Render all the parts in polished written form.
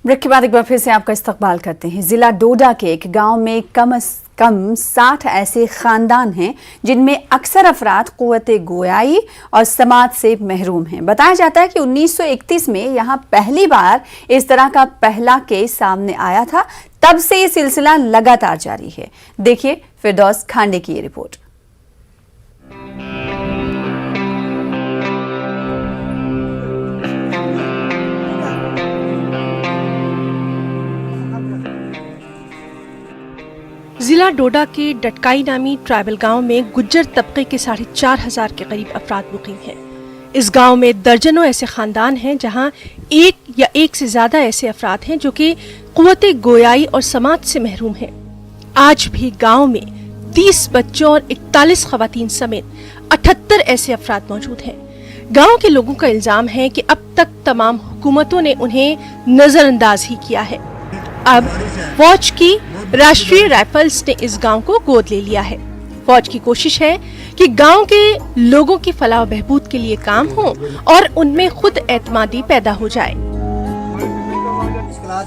Break के बाद एक बार फिर से आपका इस्तकबाल करते हैं। जिला डोडा के एक गांव में कम से कम 60 ऐसे खानदान हैं जिनमें अक्सर अफराद कुव्वते गोयाई और समाज से महरूम हैं। बताया जाता है कि 1931 में यहां पहली बार इस तरह का पहला केस सामने आया था। तब से ये सिलसिला लगातार जारी है। देखिए फिरदौस खांडे की ये रिपोर्ट। जिला डोडा के डटकाई नामी ट्राइबल गांव में गुज्जर तबके के 4,500 के करीब अफराद मुकीम हैं। इस गांव में दर्जनों ऐसे खानदान हैं जहां एक या एक से ज्यादा ऐसे अफराद हैं जो कि कुव्वते गोयाई और समाज से महरूम हैं। आज भी गांव में 30 बच्चों और 41 खवातीन समेत 78 ऐसे अफराद मौजूद हैं। गांव के लोगों का इल्जाम है कि अब तक तमाम हुकूमतों ने उन्हें नजरअंदाज ही किया है। अब फौज की राष्ट्रीय राइफल्स ने इस गांव को गोद ले लिया है। फौज की कोशिश है कि गांव के लोगों की फलाह व बहबूद के लिए काम हो और उनमें खुद एतमादी पैदा हो जाए।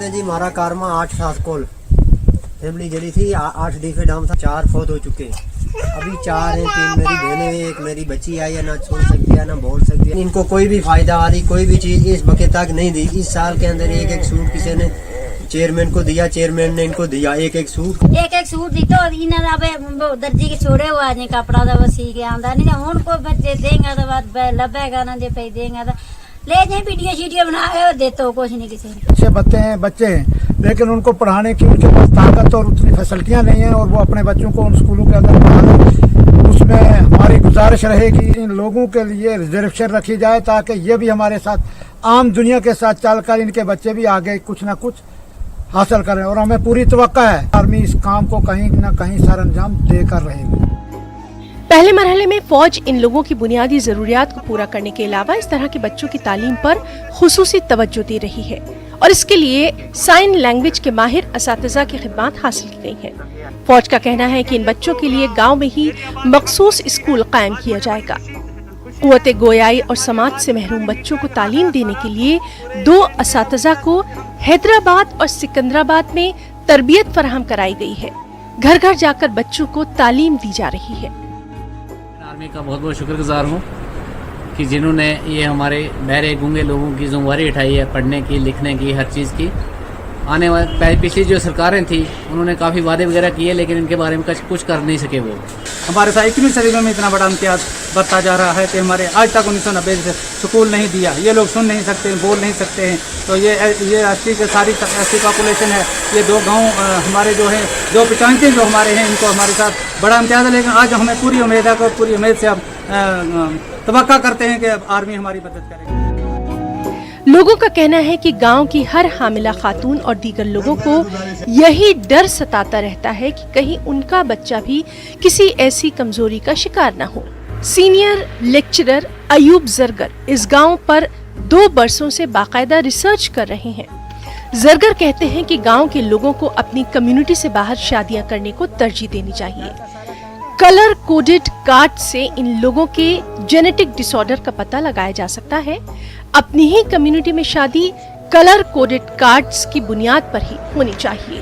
जी हमारा कारमा 8 साल कोल फैमिली गली थी, 8 डीफे डाम था, 4 फौत हो चुके हैं। अभी 4 हैं, 3 मेरी बहनें हैं, एक मेरी बच्ची आई है, ना छोड़ सकती है ना बोल सकती है। इनको कोई भी फायदा वाली कोई भी चीज इस बके तक नहीं दी। इस साल के अंदर एक सूट किसी ने चेयरमैन को दिया, चेयरमैन ने इनको दिया एक सूट दी तो इन्हें दर्जी के छोड़े हुआ ने कपड़ा तो सी के आंदा नहीं हूं कोई बच्चे देंगे तो बात लबेगा ना जे पे देंगे तो ले जाए वीडियो शीडियो बना के दे तो कुछ नहीं किसी अच्छे बच्चे हैं लेकिन उनको पढ़ाने की उनके पास ताकत और उतनी फैसिलिटियां नहीं है और वो अपने बच्चों को उन स्कूलों के अंदर पढ़ाने। उसमें हमारी गुजारिश रहेगी इन लोगों के लिए रिजर्वेशन रखी जाए ताकि ये भी हमारे साथ आम दुनिया के साथ चलकर इनके बच्चे भी आगे कुछ ना कुछ हासिल करें और हमें पूरी तवक्को है आर्मी इस काम को कहीं न कहीं सरअंजाम देकर रहेगी। पहले मरहले में फौज इन लोगों की बुनियादी जरूरियात को पूरा करने के अलावा इस तरह के बच्चों की तालीम पर खुसूसी तवज्जो दे रही है और इसके लिए साइन लैंग्वेज के माहिर असातिज़ा की खिदमत हासिल की गई है। फौज का कहना है कि इन बच्चों के लिए गाँव में ही मखसूस स्कूल कायम किया जाएगा। कुव्वते गोयाई और समाज से महरूम बच्चों को तालीम देने के लिए 2 असातिज़ा को हैदराबाद और सिकंदराबाद में तरबियत फराहम कराई गई है। घर घर जाकर बच्चों को तालीम दी जा रही है। आर्मी का बहुत बहुत शुक्रगुजार हूँ कि जिन्होंने ये हमारे बहरे गूंगे लोगों की जिम्मेदारी उठाई है पढ़ने की, लिखने की, हर चीज़ की। आने वाले पिछली जो सरकारें थी उन्होंने काफ़ी वादे वगैरह किए लेकिन इनके बारे में कुछ कर नहीं सके। वो हमारे साथ 21वीं सदी में इतना बड़ा इम्तियाज बढ़ता जा रहा है कि हमारे आज तक 1990 से स्कूल नहीं दिया। ये लोग सुन नहीं सकते, बोल नहीं सकते हैं। तो ये राष्ट्रीय के सारी ऐसी पॉपुलेशन है। ये 2 गांव हमारे जो है 2 पंचायतें जो हमारे हैं इनको हमारे साथ बड़ा इम्तियाज है। लेकिन आज हमें पूरी उम्मीद है कि पूरी उम्मीद से हम तवक्को करते हैं कि आर्मी हमारी मदद करेगी। लोगों का कहना है कि गांव की हर हामिला खातून और दीगर लोगों को यही डर सताता रहता है कि कहीं उनका बच्चा भी किसी ऐसी कमजोरी का शिकार न हो। सीनियर लेक्चरर अयूब जरगर इस गांव पर 2 बरसों से बाकायदा रिसर्च कर रहे हैं। जरगर कहते हैं कि गांव के लोगों को अपनी कम्युनिटी से बाहर शादियां करने को तरजीह देनी चाहिए। कलर कोडेड कार्ड से इन लोगों के जेनेटिक डिसऑर्डर का पता लगाया जा सकता है। अपनी ही कम्युनिटी में शादी कलर कोडेड कार्ड्स की बुनियाद पर ही होनी चाहिए।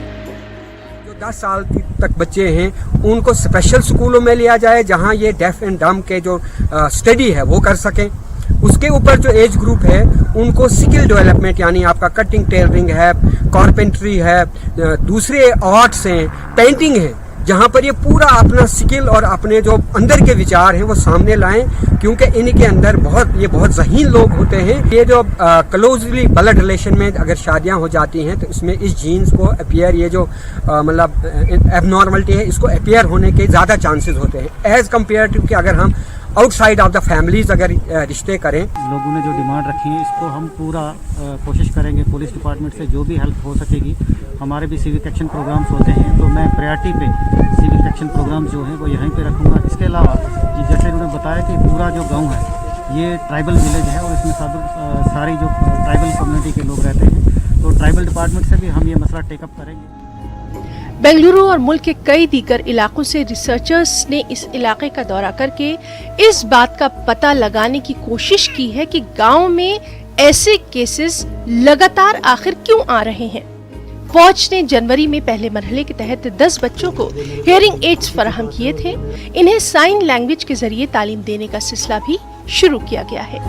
जो 10 साल तक बच्चे हैं उनको स्पेशल स्कूलों में लिया जाए जहां ये डेफ एंड डम के जो स्टडी है वो कर सकें। उसके ऊपर जो एज ग्रुप है उनको स्किल डेवलपमेंट यानी आपका कटिंग, टेलरिंग है, कारपेंट्री है, दूसरे आर्ट्स हैं, पेंटिंग है, जहाँ पर ये पूरा अपना स्किल और अपने जो अंदर के विचार हैं वो सामने लाएं क्योंकि इनके अंदर बहुत ज़हीन लोग होते हैं। ये जो क्लोजली ब्लड रिलेशन में अगर शादियाँ हो जाती हैं तो इसमें इस जीन्स को अपीयर ये जो मतलब एबनॉर्मलिटी है इसको अपीयर होने के ज़्यादा चांसेस होते हैं एज़ कम्पेयर टू कि अगर हम आउटसाइड ऑफ द फैमिलीज अगर रिश्ते करें। लोगों ने जो डिमांड रखी है इसको हम पूरा कोशिश करेंगे पुलिस डिपार्टमेंट से जो भी हेल्प हो सकेगी। हमारे भी सिविक एक्शन प्रोग्राम्स होते हैं तो मैं प्रायोरिटी पे सिविक एक्शन प्रोग्राम्स जो हैं वो यहीं पे रखूँगा। इसके अलावा जैसे उन्होंने बताया कि पूरा जो गांव है ये ट्राइबल विलेज है और इसमें सारी जो ट्राइबल कम्युनिटी के लोग रहते हैं तो ट्राइबल डिपार्टमेंट से भी हम ये मसला टेकअप करेंगे। बेंगलुरु और मुल्क के कई दीगर इलाकों से रिसर्चर्स ने इस इलाके का दौरा करके इस बात का पता लगाने की कोशिश की है कि गांव में ऐसे केसेस लगातार आखिर क्यों आ रहे हैं? फौज ने जनवरी में पहले मरहले के तहत 10 बच्चों को हियरिंग एड्स फराहम किए थे। इन्हें साइन लैंग्वेज के जरिए तालीम देने का सिलसिला भी शुरू किया गया है।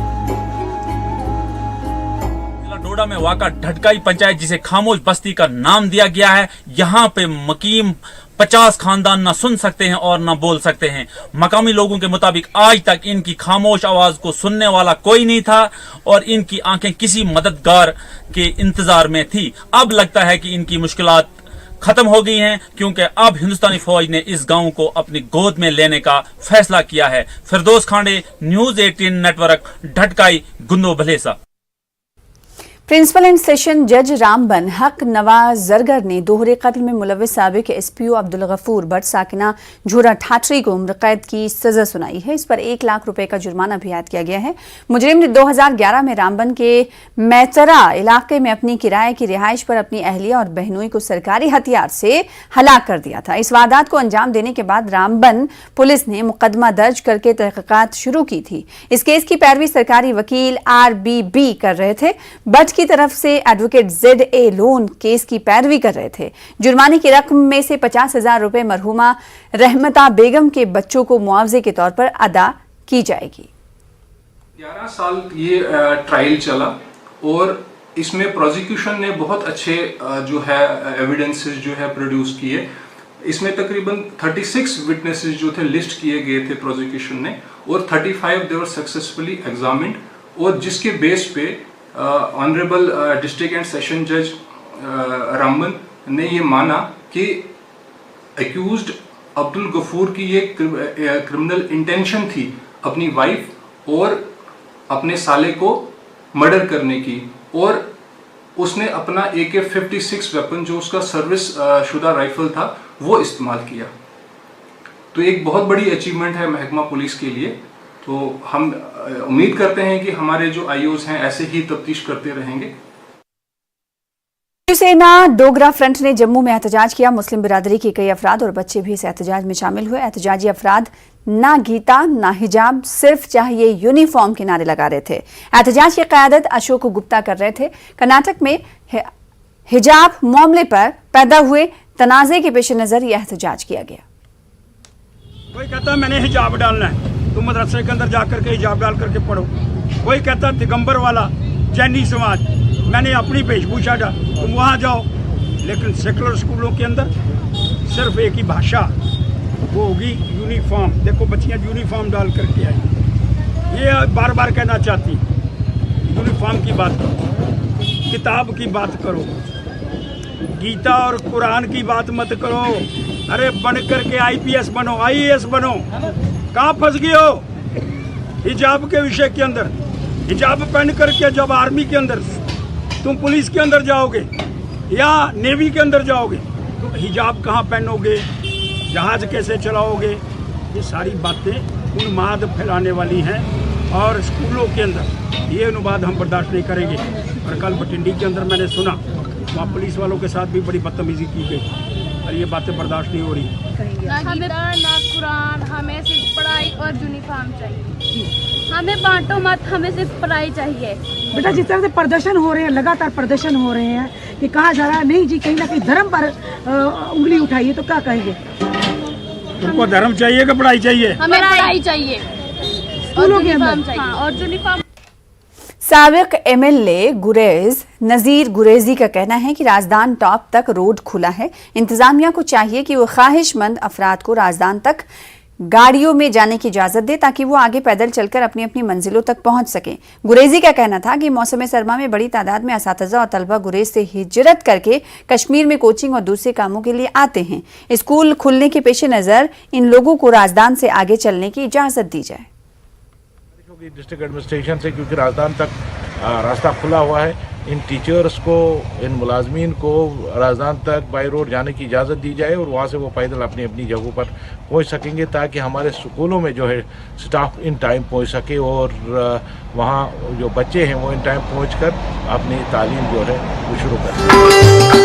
डोडा में वाक़ा ढटकाई पंचायत, जिसे खामोश बस्ती का नाम दिया गया है, यहाँ पे मकीम 50 खानदान ना सुन सकते हैं और ना बोल सकते हैं। मकामी लोगों के मुताबिक आज तक इनकी खामोश आवाज को सुनने वाला कोई नहीं था और इनकी आंखें किसी मददगार के इंतजार में थी। अब लगता है कि इनकी मुश्किलात खत्म हो गई हैं, क्योंकि अब हिंदुस्तानी फौज ने इस गांव को अपनी गोद में लेने का फैसला किया है। फिरदौस खांडे, न्यूज़ 18 नेटवर्क, ढटकाई, गुंदो भलेसा। प्रिंसिपल एंड सेशन जज रामबन हक नवाज जरगर ने दोहरे कत्ल में मुलविस साबिक एसपीओ अब्दुल गफूर भट्ट साकिना झोरा ठाठरी को उम्र कैद की सजा सुनाई है। इस पर 1 लाख रुपए का जुर्माना भी आयद किया गया है। मुजरिम ने 2011 में रामबन के मैतरा इलाके में अपनी किराए की रिहाइश पर अपनी अहलिया और बहनोई को सरकारी हथियार से हलाक कर दिया था। इस वारदात को अंजाम देने के बाद रामबन पुलिस ने मुकदमा दर्ज करके तहकीकात शुरू की थी। इस केस की पैरवी सरकारी वकील RBB कर रहे थे। भट्ट की तरफ से एडवोकेट ZA लोन केस की पैरवी कर रहे थे। जुर्माने की रकम में से 50,000 रुपए मरहुमा रहमता बेगम के बच्चों को मुआवजे के तौर पर अदा की जाएगी। 11 साल ये ट्रायल चला और इसमें प्रोसिक्यूशन ने बहुत अच्छे जो है एविडेंसेस जो है प्रोड्यूस किए। इसमें तकरीबन 36 विटनेसेस जो थे लिस्ट किए गए थे प्रोसिक्यूशन ने, और 35 दे वर सक्सेसफुली एग्जामिन्ड, और जिसके बेस पे ऑनरेबल डिस्ट्रिक्ट एंड सेशन जज रामबन ने ये माना कि एक्यूज्ड अब्दुल गफूर की ये क्रिमिनल इंटेंशन थी अपनी वाइफ और अपने साले को मर्डर करने की, और उसने अपना AK-56 वेपन जो उसका सर्विस शुदा राइफल था वो इस्तेमाल किया। तो एक बहुत बड़ी अचीवमेंट है महकमा पुलिस के लिए। तो हम उम्मीद करते हैं कि हमारे जो IOs हैं ऐसे ही तफ्तीश करते रहेंगे। शिवसेना डोगरा फ्रंट ने जम्मू में एहतजाज किया। मुस्लिम बिरादरी के कई अफराद और बच्चे भी इस एहतजाज में शामिल हुए। एहतजाजी अफराद ना गीता ना हिजाब, सिर्फ चाहिए यूनिफॉर्म के नारे लगा रहे थे। एहतजाज की क़यादत अशोक गुप्ता कर रहे थे। कर्नाटक में हिजाब मामले पर पैदा हुए तनाज़े के पेश नज़र यह एहतजाज किया गया। कोई कहता है मैंने हिजाब डालना है, तुम मदरसे के अंदर जाकर के हिजाब डाल करके पढ़ो। कोई कहता दिगंबर वाला जैनी समाज, मैंने अपनी वेशभूषा डाल, तुम वहाँ जाओ। लेकिन सेकुलर स्कूलों के अंदर सिर्फ एक ही भाषा, वो होगी यूनिफॉर्म। देखो बच्चियाँ यूनिफॉर्म डाल करके आई। ये बार बार कहना चाहती, यूनिफॉर्म की बात करो, किताब की बात करो, गीता और कुरान की बात मत करो। अरे बन करके IPS बनो, IAS बनो। कहाँ फंस गए हो हिजाब के विषय के अंदर? हिजाब पहन करके जब आर्मी के अंदर, तुम पुलिस के अंदर जाओगे या नेवी के अंदर जाओगे तो हिजाब कहाँ पहनोगे, जहाज कैसे चलाओगे? ये सारी बातें उन्माद फैलाने वाली हैं और स्कूलों के अंदर ये अनुवाद हम बर्दाश्त नहीं करेंगे। और कल बटिंडी के अंदर मैंने सुना वहाँ पुलिस वालों के साथ भी बड़ी बदतमीजी की गई और ये बातें बर्दाश्त नहीं हो रही। ना गीता ना कुरान, हमें सिर्फ पढ़ाई और यूनिफॉर्म चाहिए। हमें बांटो मत, हमें सिर्फ पढ़ाई चाहिए। बेटा जिस तरह से प्रदर्शन हो रहे हैं, लगातार प्रदर्शन हो रहे हैं कि कहा जा रहा है नहीं जी, कहीं ना कहीं धर्म पर उंगली उठाइए, तो क्या कहेंगे? तुमको धर्म चाहिए कि पढ़ाई चाहिए? हमें पढ़ाई चाहिए, स्कूलों के अंदर और यूनिफॉर्म। साबिक MLA गुरेज नज़ीर गुरेजी का कहना है कि राजदान टॉप तक रोड खुला है। इंतजामिया को चाहिए कि वो ख्वाहिशमंद अफराद को राजदान तक गाड़ियों में जाने की इजाजत दे ताकि वो आगे पैदल चलकर अपनी अपनी मंजिलों तक पहुंच सकें। गुरेजी का कहना था कि मौसम सरमा में बड़ी तादाद में असातिज़ा और तलबा गुरेज से हिजरत करके कश्मीर में कोचिंग और दूसरे कामों के लिए आते हैं। स्कूल खुलने के पेश नज़र इन लोगों को राजदान से आगे चलने की इजाजत दी जाए। डिस्ट्रिक्ट एडमिनिस्ट्रेशन से, क्योंकि राजदान तक रास्ता खुला हुआ है, इन टीचर्स को, इन मुलाजमीन को राजदान तक बाई रोड जाने की इजाज़त दी जाए और वहाँ से वो पैदल अपनी अपनी जगहों पर पहुँच सकेंगे ताकि हमारे स्कूलों में जो है स्टाफ इन टाइम पहुँच सके और वहाँ जो बच्चे हैं वो इन टाइम पहुँच कर अपनी तालीम जो है वो शुरू कर सकें।